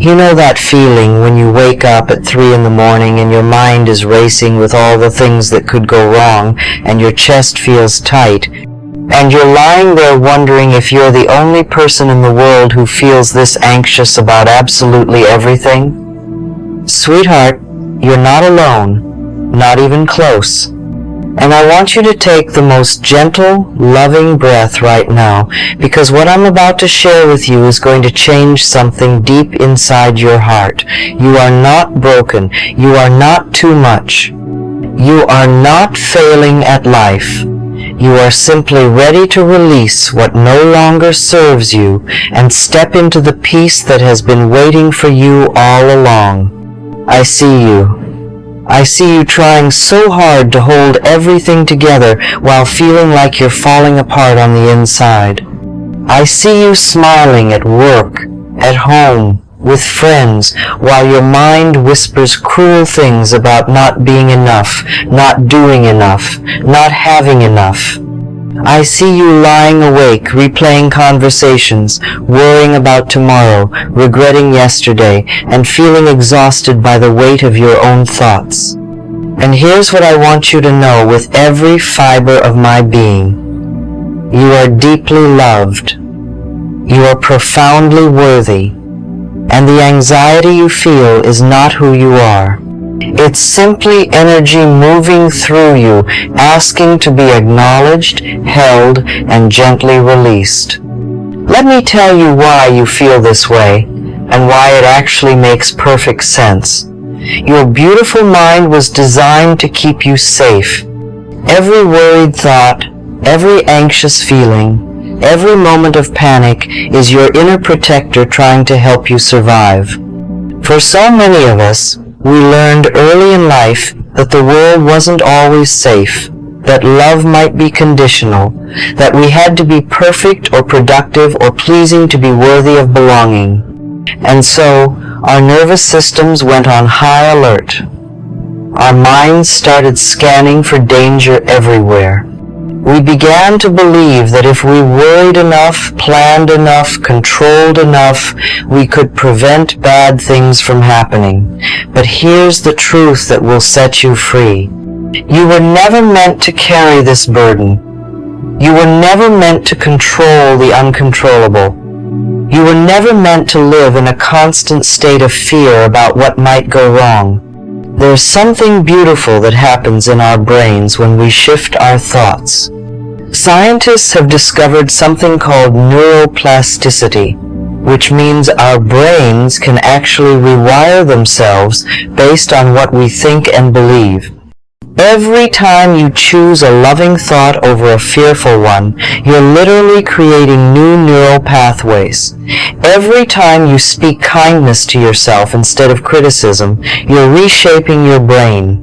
You know that feeling when you wake up at 3 in the morning and your mind is racing with all the things that could go wrong and your chest feels tight, and you're lying there wondering if you're the only person in the world who feels this anxious about absolutely everything? Sweetheart, you're not alone, not even close. And I want you to take the most gentle, loving breath right now, because what I'm about to share with you is going to change something deep inside your heart. You are not broken. You are not too much. You are not failing at life. You are simply ready to release what no longer serves you and step into the peace that has been waiting for you all along. I see you. I see you trying so hard to hold everything together while feeling like you're falling apart on the inside. I see you smiling at work, at home, with friends, while your mind whispers cruel things about not being enough, not doing enough, not having enough. I see you lying awake, replaying conversations, worrying about tomorrow, regretting yesterday, and feeling exhausted by the weight of your own thoughts. And here's what I want you to know with every fiber of my being. You are deeply loved. You are profoundly worthy. And the anxiety you feel is not who you are. It's simply energy moving through you, asking to be acknowledged, held, and gently released. Let me tell you why you feel this way, and why it actually makes perfect sense. Your beautiful mind was designed to keep you safe. Every worried thought, every anxious feeling, every moment of panic is your inner protector trying to help you survive. For so many of us, we learned early in life that the world wasn't always safe, that love might be conditional, that we had to be perfect or productive or pleasing to be worthy of belonging. And so, our nervous systems went on high alert. Our minds started scanning for danger everywhere. We began to believe that if we worried enough, planned enough, controlled enough, we could prevent bad things from happening. But here's the truth that will set you free. You were never meant to carry this burden. You were never meant to control the uncontrollable. You were never meant to live in a constant state of fear about what might go wrong. There's something beautiful that happens in our brains when we shift our thoughts. Scientists have discovered something called neuroplasticity, which means our brains can actually rewire themselves based on what we think and believe. Every time you choose a loving thought over a fearful one, you're literally creating new neural pathways. Every time you speak kindness to yourself instead of criticism, you're reshaping your brain.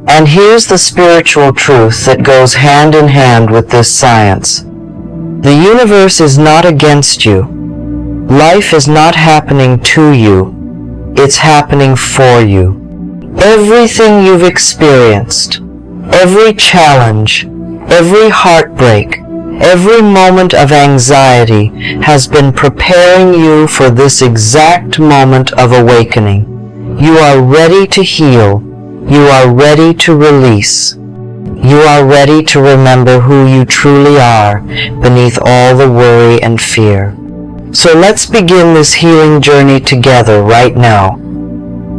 And here's the spiritual truth that goes hand in hand with this science. The universe is not against you. Life is not happening to you. It's happening for you. Everything you've experienced, every challenge, every heartbreak, every moment of anxiety has been preparing you for this exact moment of awakening. You are ready to heal. You are ready to release. You are ready to remember who you truly are beneath all the worry and fear. So let's begin this healing journey together right now.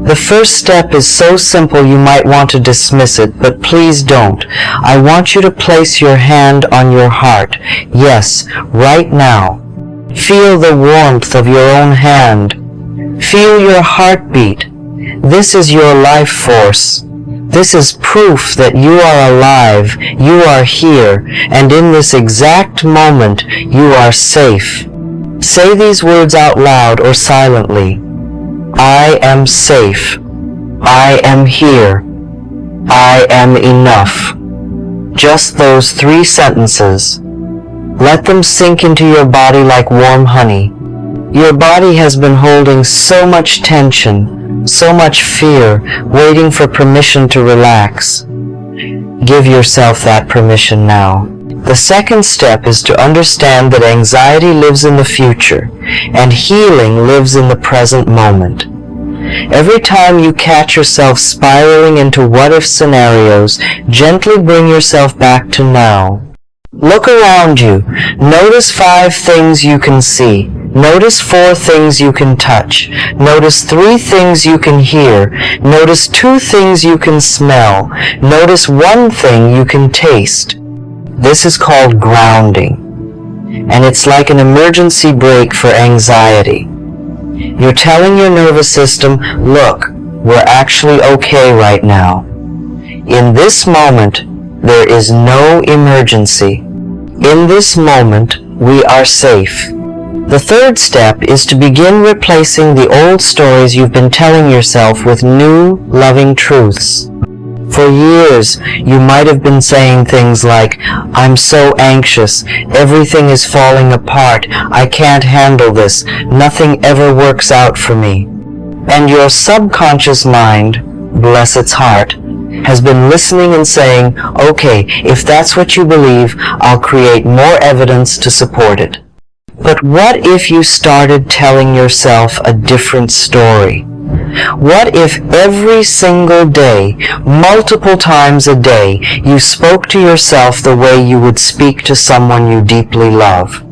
The first step is so simple you might want to dismiss it, but please don't. I want you to place your hand on your heart. Yes, right now. Feel the warmth of your own hand. Feel your heartbeat. This is your life force. This is proof that you are alive, you are here, and in this exact moment, you are safe. Say these words out loud or silently. I am safe. I am here. I am enough. Just those 3 sentences. Let them sink into your body like warm honey. Your body has been holding so much tension, so much fear, waiting for permission to relax. Give yourself that permission now. The second step is to understand that anxiety lives in the future and healing lives in the present moment. Every time you catch yourself spiraling into what-if scenarios, gently bring yourself back to now. Look around you. Notice 5 things you can see. Notice 4 things you can touch. Notice 3 things you can hear. Notice 2 things you can smell. Notice 1 thing you can taste. This is called grounding, and it's like an emergency brake for anxiety. You're telling your nervous system, look, we're actually okay right now. In this moment, there is no emergency. In this moment, we are safe. The third step is to begin replacing the old stories you've been telling yourself with new, loving truths. For years, you might have been saying things like, I'm so anxious, everything is falling apart, I can't handle this, nothing ever works out for me. And your subconscious mind, bless its heart, has been listening and saying, okay, if that's what you believe, I'll create more evidence to support it. But what if you started telling yourself a different story? What if every single day, multiple times a day, you spoke to yourself the way you would speak to someone you deeply love?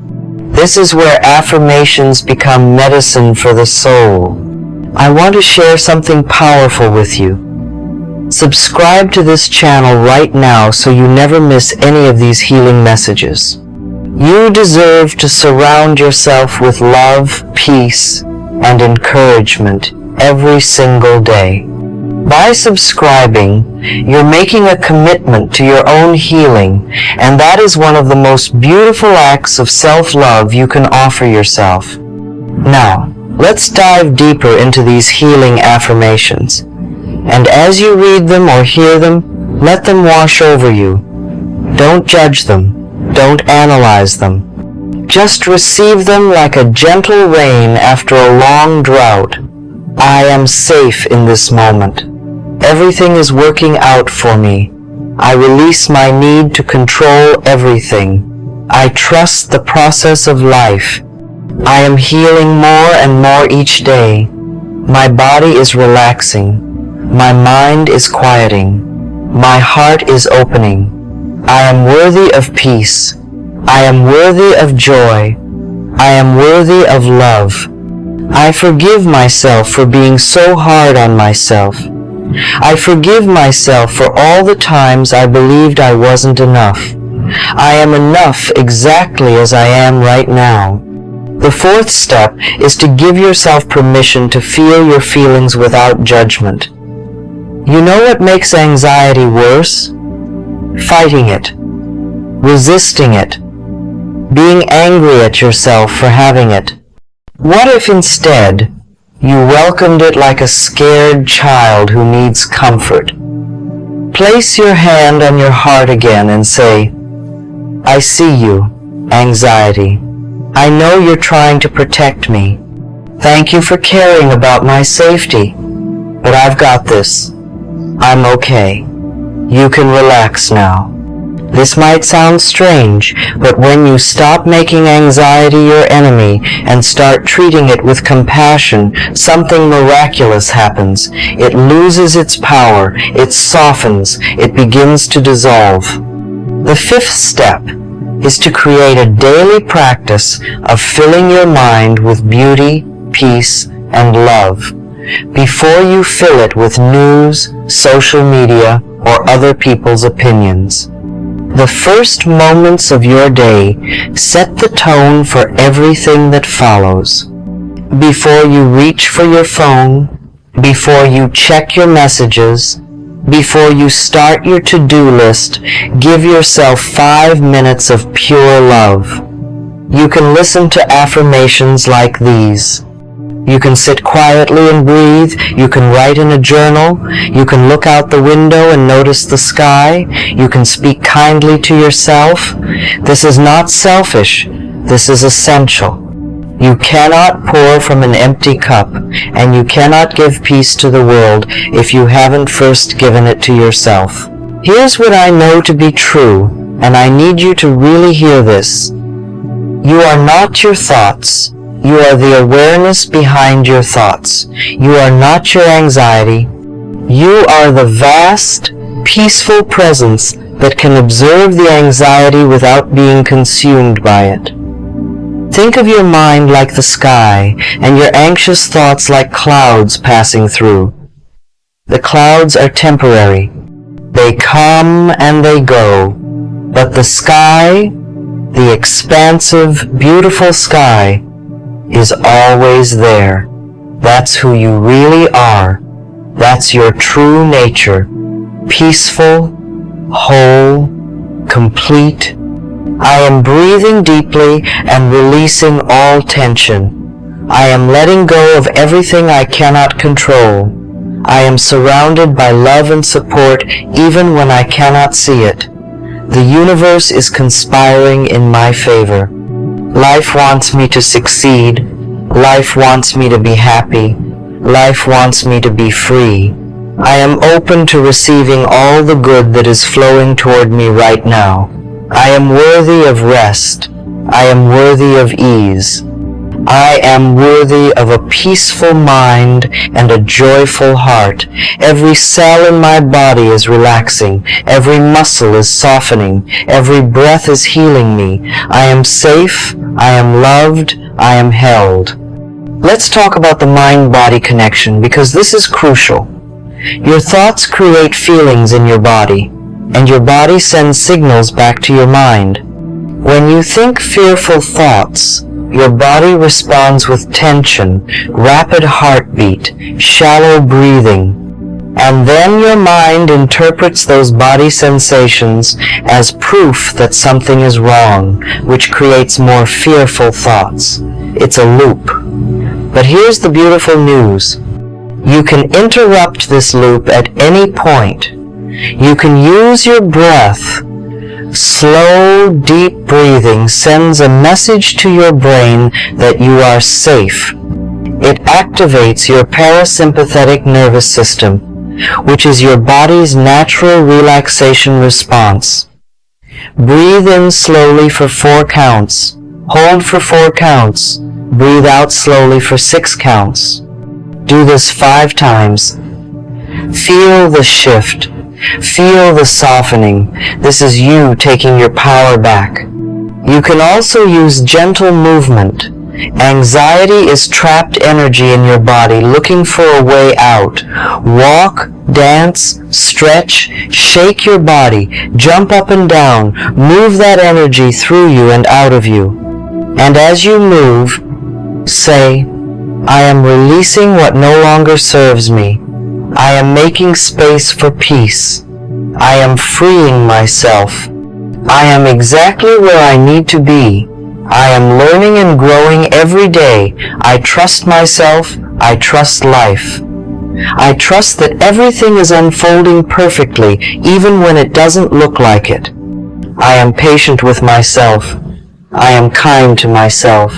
This is where affirmations become medicine for the soul. I want to share something powerful with you. Subscribe to this channel right now so you never miss any of these healing messages. You deserve to surround yourself with love, peace, and encouragement every single day. By subscribing, you're making a commitment to your own healing, and that is one of the most beautiful acts of self-love you can offer yourself. Now, let's dive deeper into these healing affirmations. And as you read them or hear them, let them wash over you. Don't judge them. Don't analyze them. Just receive them like a gentle rain after a long drought. I am safe in this moment. Everything is working out for me. I release my need to control everything. I trust the process of life. I am healing more and more each day. My body is relaxing. My mind is quieting. My heart is opening. I am worthy of peace. I am worthy of joy. I am worthy of love. I forgive myself for being so hard on myself. I forgive myself for all the times I believed I wasn't enough. I am enough exactly as I am right now. The fourth step is to give yourself permission to feel your feelings without judgment. You know what makes anxiety worse? Fighting it, resisting it, being angry at yourself for having it. What if instead you welcomed it like a scared child who needs comfort? Place your hand on your heart again and say, I see you, anxiety. I know you're trying to protect me. Thank you for caring about my safety. But I've got this. I'm okay. You can relax now. This might sound strange, but when you stop making anxiety your enemy and start treating it with compassion, something miraculous happens. It loses its power, it softens, it begins to dissolve. The fifth step is to create a daily practice of filling your mind with beauty, peace, and love before you fill it with news, social media, or other people's opinions. The first moments of your day set the tone for everything that follows. Before you reach for your phone, before you check your messages, before you start your to-do list, give yourself 5 minutes of pure love. You can listen to affirmations like these. You can sit quietly and breathe. You can write in a journal. You can look out the window and notice the sky. You can speak kindly to yourself. This is not selfish. This is essential. You cannot pour from an empty cup, and you cannot give peace to the world if you haven't first given it to yourself. Here's what I know to be true. and I need you to really hear this. You are not your thoughts. You are the awareness behind your thoughts. You are not your anxiety. You are the vast, peaceful presence that can observe the anxiety without being consumed by it. Think of your mind like the sky, and your anxious thoughts like clouds passing through. The clouds are temporary. They come and they go. But the sky, the expansive, beautiful sky, is always there. That's who you really are. That's your true nature. Peaceful, whole, complete. I am breathing deeply and releasing all tension. I am letting go of everything I cannot control. I am surrounded by love and support even when I cannot see it. The universe is conspiring in my favor. Life wants me to succeed. Life wants me to be happy. Life wants me to be free. I am open to receiving all the good that is flowing toward me right now. I am worthy of rest. I am worthy of ease. I am worthy of a peaceful mind and a joyful heart. Every cell in my body is relaxing. Every muscle is softening. Every breath is healing me. I am safe. I am loved. I am held. Let's talk about the mind-body connection, because this is crucial. Your thoughts create feelings in your body, and your body sends signals back to your mind. When you think fearful thoughts, your body responds with tension, rapid heartbeat, shallow breathing, and then your mind interprets those body sensations as proof that something is wrong, which creates more fearful thoughts. It's a loop. But here's the beautiful news. You can interrupt this loop at any point. You can use your breath. Slow, deep breathing sends a message to your brain that you are safe. It activates your parasympathetic nervous system, which is your body's natural relaxation response. Breathe in slowly for 4 counts. Hold for 4 counts. Breathe out slowly for 6 counts. Do this 5 times. Feel the shift. Feel the softening. This is you taking your power back. You can also use gentle movement. Anxiety is trapped energy in your body looking for a way out. Walk, dance, stretch, shake your body, jump up and down, move that energy through you and out of you. And as you move, say, I am releasing what no longer serves me. I am making space for peace. I am freeing myself. I am exactly where I need to be. I am learning and growing every day. I trust myself. I trust life. I trust that everything is unfolding perfectly, even when it doesn't look like it. I am patient with myself. I am kind to myself.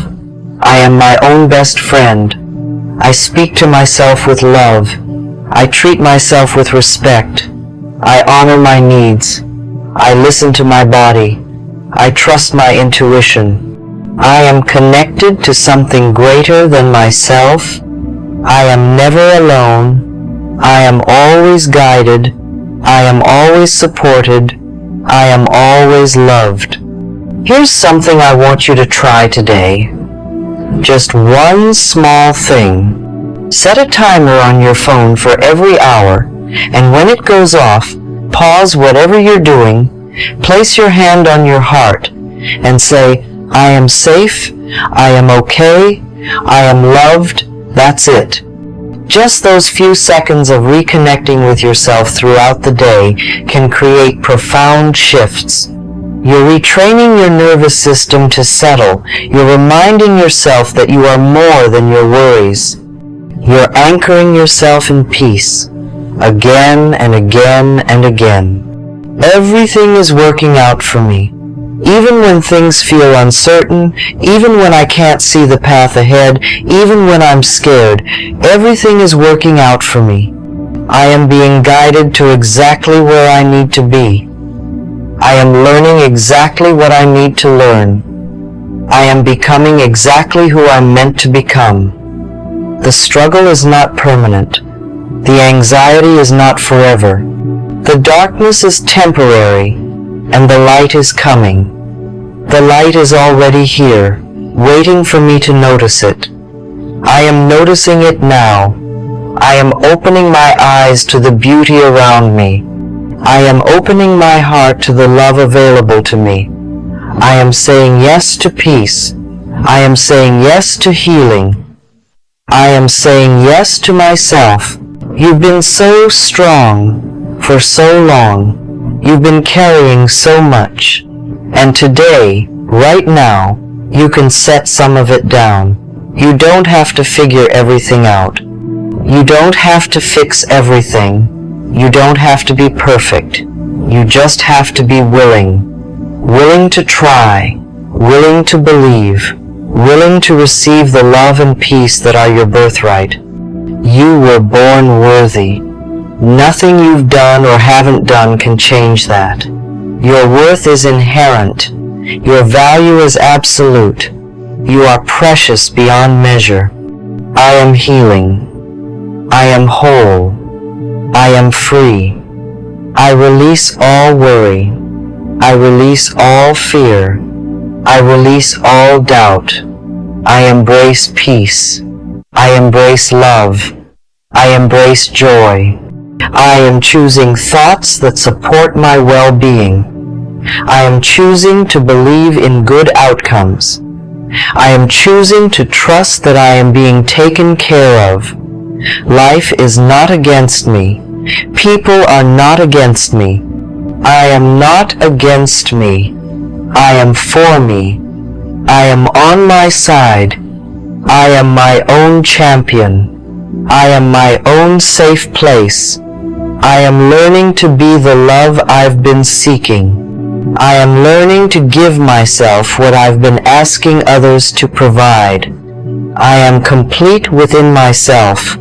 I am my own best friend. I speak to myself with love. I treat myself with respect. I honor my needs. I listen to my body. I trust my intuition. I am connected to something greater than myself. I am never alone. I am always guided. I am always supported. I am always loved. Here's something I want you to try today. Just one small thing. Set a timer on your phone for every hour, and when it goes off, pause whatever you're doing, place your hand on your heart, and say, I am safe, I am okay, I am loved, that's it. Just those few seconds of reconnecting with yourself throughout the day can create profound shifts. You're retraining your nervous system to settle. You're reminding yourself that you are more than your worries. You're anchoring yourself in peace, again and again and again. Everything is working out for me. Even when things feel uncertain, even when I can't see the path ahead, even when I'm scared, everything is working out for me. I am being guided to exactly where I need to be. I am learning exactly what I need to learn. I am becoming exactly who I'm meant to become. The struggle is not permanent. The anxiety is not forever. The darkness is temporary, and the light is coming. The light is already here, waiting for me to notice it. I am noticing it now. I am opening my eyes to the beauty around me. I am opening my heart to the love available to me. I am saying yes to peace. I am saying yes to healing. I am saying yes to myself. You've been so strong for so long. You've been carrying so much. And today, right now, you can set some of it down. You don't have to figure everything out. You don't have to fix everything. You don't have to be perfect. You just have to be willing. Willing to try. Willing to believe. Willing to receive the love and peace that are your birthright. You were born worthy. Nothing you've done or haven't done can change that. Your worth is inherent. Your value is absolute. You are precious beyond measure. I am healing. I am whole. I am free. I release all worry. I release all fear. I release all doubt. I embrace peace. I embrace love. I embrace joy. I am choosing thoughts that support my well-being. I am choosing to believe in good outcomes. I am choosing to trust that I am being taken care of. Life is not against me. People are not against me. I am not against me. I am for me. I am on my side. I am my own champion. I am my own safe place. I am learning to be the love I've been seeking. I am learning to give myself what I've been asking others to provide. I am complete within myself.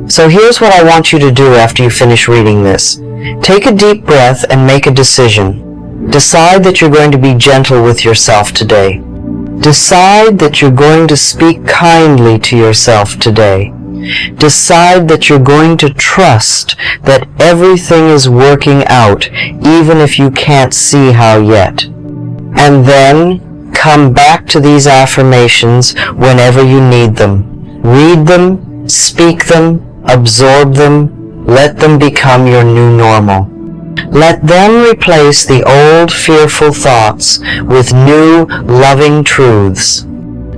So here's what I want you to do after you finish reading this. Take a deep breath and make a decision. Decide that you're going to be gentle with yourself today. Decide that you're going to speak kindly to yourself today. Decide that you're going to trust that everything is working out, even if you can't see how yet. And then come back to these affirmations whenever you need them. Read them, speak them, absorb them, let them become your new normal. Let them replace the old fearful thoughts with new loving truths.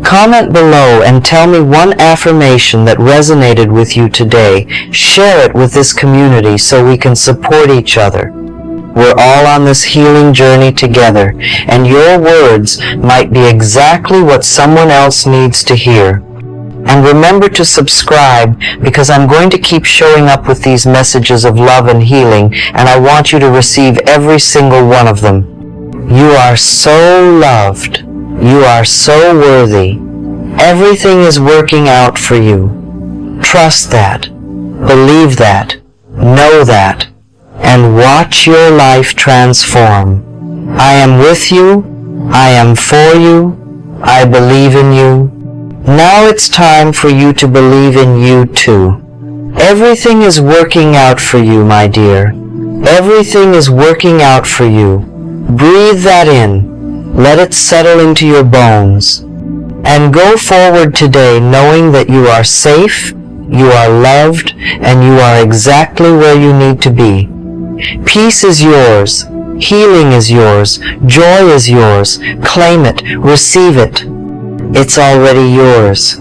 Comment below and tell me one affirmation that resonated with you today. Share it with this community so we can support each other. We're all on this healing journey together, and your words might be exactly what someone else needs to hear. And remember to subscribe, because I'm going to keep showing up with these messages of love and healing, and I want you to receive every single one of them. You are so loved. You are so worthy. Everything is working out for you. Trust that. Believe that. Know that. And watch your life transform. I am with you. I am for you. I believe in you. Now it's time for you to believe in you too. Everything is working out for you, my dear. Everything is working out for you. Breathe that in. Let it settle into your bones. And go forward today knowing that you are safe, you are loved, and you are exactly where you need to be. Peace is yours. Healing is yours. Joy is yours. Claim it. Receive it. It's already yours.